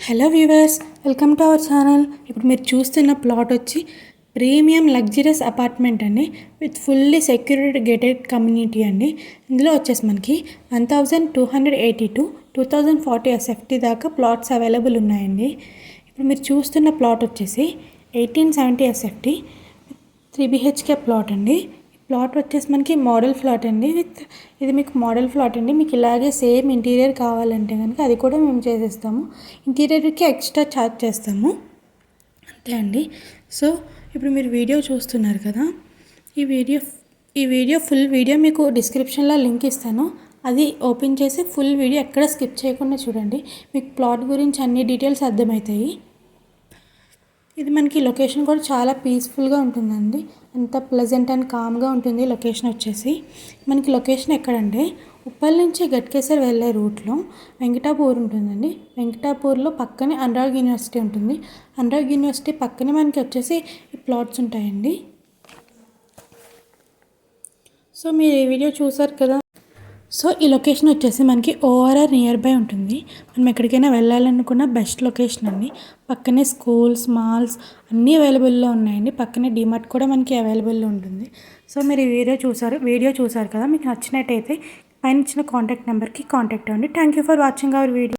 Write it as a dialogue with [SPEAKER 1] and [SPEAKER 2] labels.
[SPEAKER 1] Hello viewers, welcome to our channel. ఇప్పుడు మీరు చూస్తున్న ప్లాట్ వచ్చి ప్రీమియం లగ్జరియస్ అపార్ట్మెంట్ అండి, with fully security gated community అండి. ఇందులో వచ్చేసి మనకి 1280 టు 2040 ఎస్ఎఫ్టీ దాకా ప్లాట్స్ అవైలబుల్ ఉన్నాయండి. ఇప్పుడు మీరు చూస్తున్న ప్లాట్ వచ్చేసి 1870 ఎస్ఎఫ్టీ 3BHK ప్లాట్ అండి. ప్లాట్ వచ్చేసి మనకి మోడల్ ఫ్లాట్ అండి. ఇది మీకు మోడల్ ఫ్లాట్ అండి. మీకు ఇలాగే సేమ్ ఇంటీరియర్ కావాలంటే కనుక అది కూడా మేము చేసేస్తాము. ఇంటీరియర్కి ఎక్స్ట్రా ఛార్జ్ చేస్తాము అంతే అండి. సో ఇప్పుడు మీరు వీడియో చూస్తున్నారు కదా, ఈ వీడియో ఫుల్ వీడియో మీకు డిస్క్రిప్షన్లో లింక్ ఇస్తాను. అది ఓపెన్ చేసి ఫుల్ వీడియో ఎక్కడ స్కిప్ చేయకుండా చూడండి. మీకు ప్లాట్ గురించి అన్ని డీటెయిల్స్ అర్థమవుతాయి. ఇది మనకి లొకేషన్ కూడా చాలా పీస్ఫుల్గా ఉంటుందండి. అంత ప్లెజెంట్ అండ్ కామ్గా ఉంటుంది. లొకేషన్ వచ్చేసి మనకి లొకేషన్ ఎక్కడంటే ఉప్పల్ నుంచి గట్కేసర్ వెళ్ళే రూట్లో వెంకటాపూర్ ఉంటుందండి. వెంకటాపూర్లో పక్కనే అనురాగ్ యూనివర్సిటీ ఉంటుంది. అనురాగ్ యూనివర్సిటీ పక్కనే మనకి వచ్చేసి ఈ ప్లాట్స్ ఉంటాయండి. సో మీరు ఈ వీడియో చూసారు కదా. సో ఈ లొకేషన్ వచ్చేసి మనకి ఓఆర్ఆర్ నియర్ బై ఉంటుంది. మనం ఎక్కడికైనా వెళ్ళాలనుకున్న బెస్ట్ లొకేషన్ అండి. పక్కనే స్కూల్స్, మాల్స్ అన్నీ అవైలబుల్లో ఉన్నాయండి. పక్కనే డిమార్ట్ కూడా మనకి అవైలబుల్లో ఉంటుంది. సో మీరు ఈ వీడియో చూసారు కదా, మీకు నచ్చినట్టయితే పైన ఇచ్చిన కాంటాక్ట్ నెంబర్కి కాంటాక్ట్ అవ్వండి. Thank you for watching our video.